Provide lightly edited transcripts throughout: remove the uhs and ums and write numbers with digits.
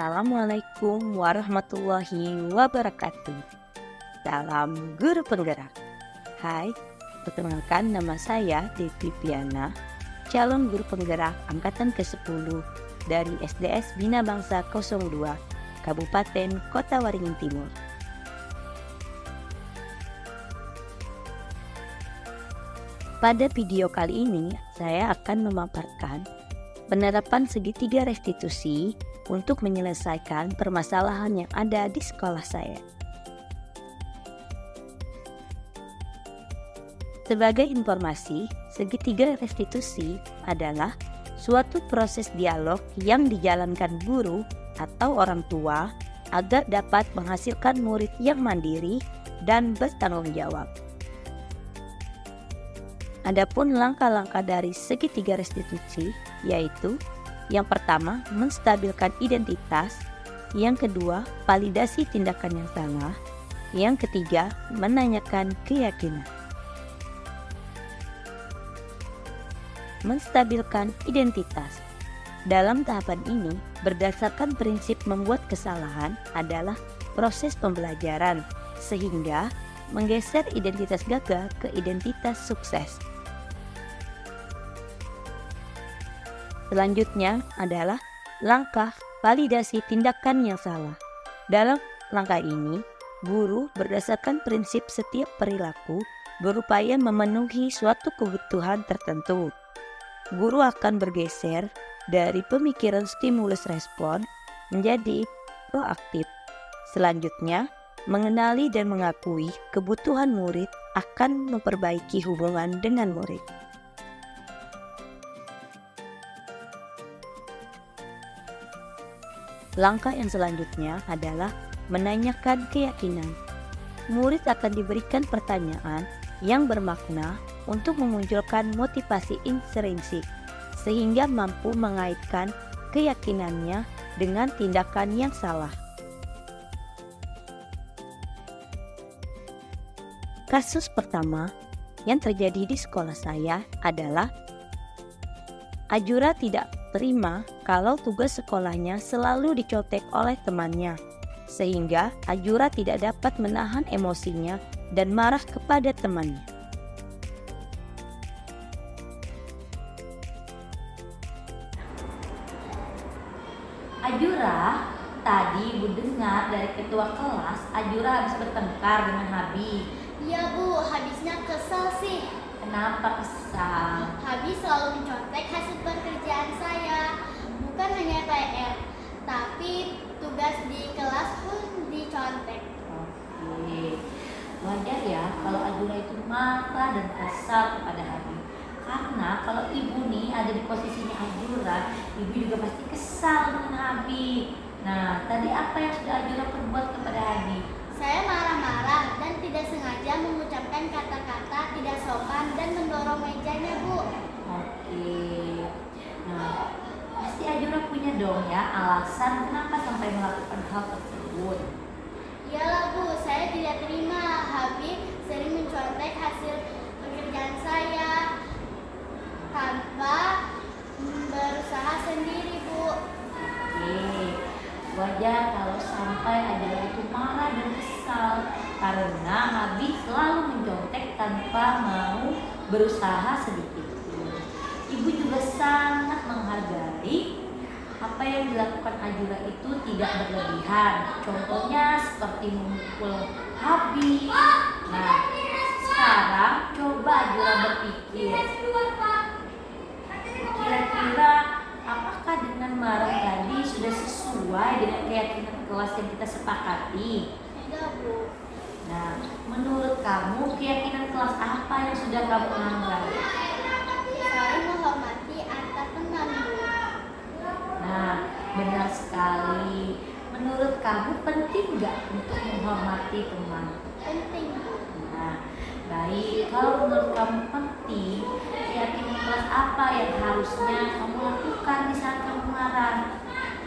Assalamualaikum warahmatullahi wabarakatuh. Salam guru penggerak. Hai, perkenalkan nama saya Devi Piana, calon guru penggerak angkatan ke-10 dari SDS Bina Bangsa 02, Kabupaten Kota Waringin Timur. Pada video kali ini, saya akan memaparkan penerapan segitiga restitusi untuk menyelesaikan permasalahan yang ada di sekolah saya. Sebagai informasi, segitiga restitusi adalah suatu proses dialog yang dijalankan guru atau orang tua agar dapat menghasilkan murid yang mandiri dan bertanggung jawab. Adapun langkah-langkah dari segitiga restitusi yaitu yang pertama, menstabilkan identitas, yang kedua, validasi tindakan yang salah, yang ketiga, menanyakan keyakinan. Menstabilkan identitas. Dalam tahapan ini, berdasarkan prinsip membuat kesalahan adalah proses pembelajaran, sehingga menggeser identitas gagal ke identitas sukses. Selanjutnya adalah langkah validasi tindakan yang salah. Dalam langkah ini, guru berdasarkan prinsip setiap perilaku berupaya memenuhi suatu kebutuhan tertentu. Guru akan bergeser dari pemikiran stimulus respon menjadi proaktif. Selanjutnya, mengenali dan mengakui kebutuhan murid akan memperbaiki hubungan dengan murid. Langkah yang selanjutnya adalah menanyakan keyakinan. Murid akan diberikan pertanyaan yang bermakna untuk memunculkan motivasi intrinsik, sehingga mampu mengaitkan keyakinannya dengan tindakan yang salah. Kasus pertama yang terjadi di sekolah saya adalah Ajura tidak terima kalau tugas sekolahnya selalu dicontek oleh temannya, sehingga Ajura tidak dapat menahan emosinya dan marah kepada temannya. Ajura, tadi Ibu dengar dari ketua kelas, Ajura habis bertengkar dengan Habi. Iya Bu, habisnya kesal sih. Kenapa kesal? Habis selalu mencontek hasil pekerjaan saya. Bukan hanya PR, tapi tugas di kelas pun dicontek. Oke, wajar ya kalau Ajura itu marah dan kesal kepada Habi. Karena kalau Ibu nih ada di posisinya Ajura, Ibu juga pasti kesal dengan Habi. Nah, tadi apa yang sudah Ajura perbuat kepada Habi? Saya marah-marah dan tidak sengaja mengucapkan kata-kata tidak sopan dan mendorong mejanya Bu. Oke, nah pasti Ajura punya dong ya alasan kenapa sampai melakukan hal tersebut. Iyalah Bu, saya tidak terima Habib sering mencontek hasil pekerjaan saya tanpa berusaha sendiri Bu. Oke, wajar kalau sampai Ajura itu marah dan kesal karena Habib selalu mencontek tanpa mau berusaha sedikit pun. Ibu juga sangat menghargai apa yang dilakukan Ajura itu tidak berlebihan. Contohnya seperti memukul Habib. Nah, sekarang coba Ajura berpikir, kira-kira apakah dengan marah tadi sudah sesuai dengan keyakinan kelas yang kita sepakati? Tidak Bu. Nah, menurut kamu keyakinan kelas apa yang sudah kamu anggap? Saling menghormati antar teman Bu. Nah, benar sekali. Menurut kamu penting nggak untuk menghormati teman? Penting Bu. Nah, baik. Kalau menurut kamu penting, keyakinan kelas apa yang harusnya kamu lakukan di saat kamu marah?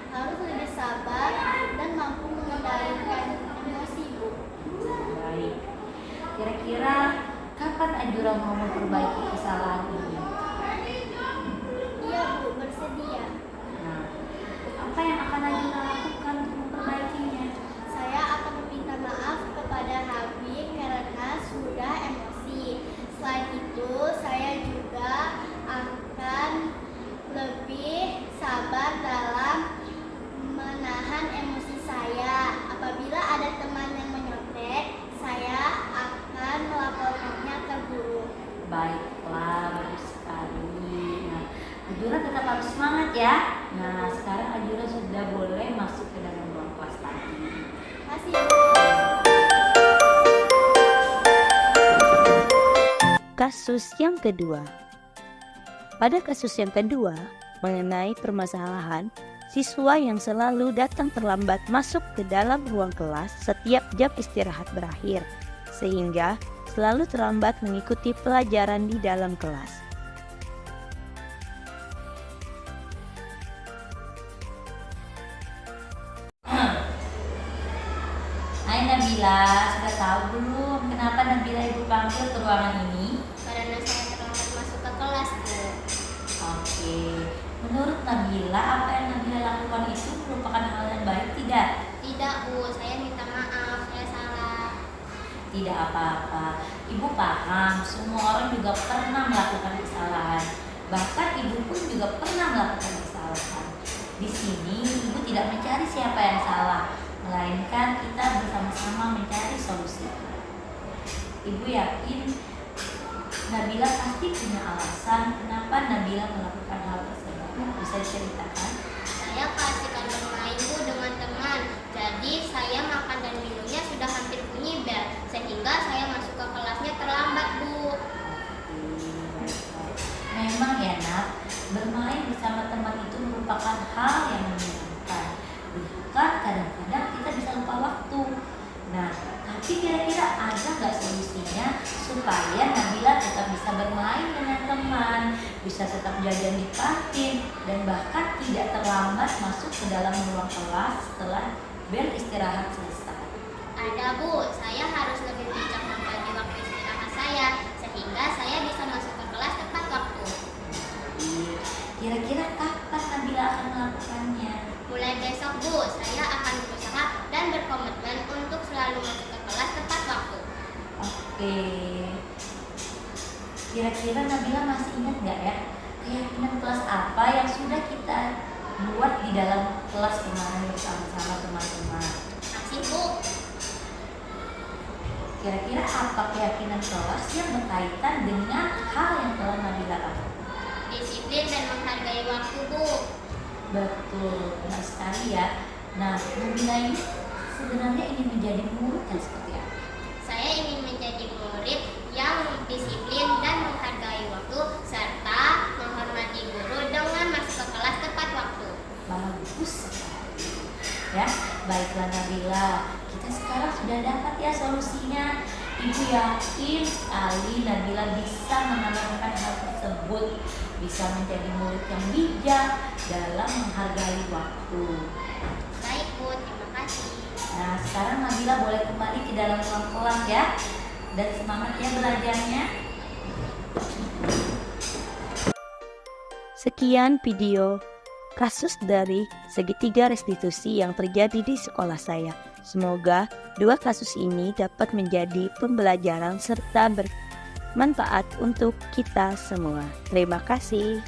Harus lebih sabar dan mampu mengendalikan emosi Bu. Baik. Kira-kira kapan Ajura mau memperbaiki kesalahan ini? Iya Bu, bersedia. Nah, apa yang akan Ajura lakukan kasus yang kedua. Pada kasus yang kedua, mengenai permasalahan siswa yang selalu datang terlambat masuk ke dalam ruang kelas setiap jam istirahat berakhir, sehingga selalu terlambat mengikuti pelajaran di dalam kelas. Hai Nabila, sudah tahu belum kenapa Nabila ibu panggil ke ruangan ini? Karena saya terlambat masuk ke kelas, Bu. Oke, menurut Nabila apa yang Nabila lakukan itu merupakan hal yang baik tidak? Tidak, Bu. Saya minta maaf. Saya salah. Tidak apa-apa. Ibu paham, semua orang juga pernah melakukan kesalahan. Bahkan ibu pun juga pernah melakukan kesalahan. Di sini ibu tidak mencari siapa yang salah, melainkan kita bersama-sama mencari solusi. Ibu yakin Nabila pasti punya alasan kenapa Nabila melakukan hal tersebut. Bisa diceritakan? Saya keasikan bermain, Bu, dengan teman. Jadi saya makan dan minumnya sudah hampir bunyi bel, sehingga saya masuk ke kelasnya terlambat, Bu. Memang ya Nak, bermain bersama teman itu merupakan hal yang menyenangkan. Bahkan kadang-kadang kita bisa lupa waktu. Nah, tapi kira-kira ada nggak solusinya supaya Nabila tetap bisa bermain dengan teman, bisa tetap jajan di kantin, dan bahkan tidak terlambat masuk ke dalam ruang kelas setelah bel istirahat selesai? Ada, Bu. Saya harus lebih bijak membagi waktu istirahat saya, sehingga saya bisa masuk ke kelas tepat waktu. Kira-kira kapan Nabila akan melakukannya? Mulai besok, Bu, saya akan berusaha dan berkomitmen untuk selalu masuk ke kelas tepat waktu. Oke. Kira-kira Nabila masih ingat nggak ya keyakinan kelas apa yang sudah kita buat di dalam kelas kemarin bersama-sama teman-teman? Masih, Bu. Kira-kira apa keyakinan kelas yang berkaitan dengan hal yang telah Nabila lakukan? Disiplin dan menghargai waktu, Bu. Betul, benar sekali ya. Nah, Nabila ini sebenarnya ingin menjadi murid yang seperti apa? Saya ingin menjadi murid yang disiplin dan menghargai waktu, serta menghormati guru dengan masuk ke kelas tepat waktu. Bagus sekali. Ya, baiklah Nabila, kita sekarang sudah dapat ya solusinya. Ibu yakin sekali Nabila bisa menanamkan hal tersebut, bisa menjadi murid yang bijak dalam menghargai waktu. Baik, Bu, terima kasih. Nah, sekarang Nabila boleh kembali ke dalam ruang kelas ya, dan semangat ya belajarnya. Sekian video kasus dari segitiga restitusi yang terjadi di sekolah saya. Semoga dua kasus ini dapat menjadi pembelajaran serta bermanfaat untuk kita semua. Terima kasih.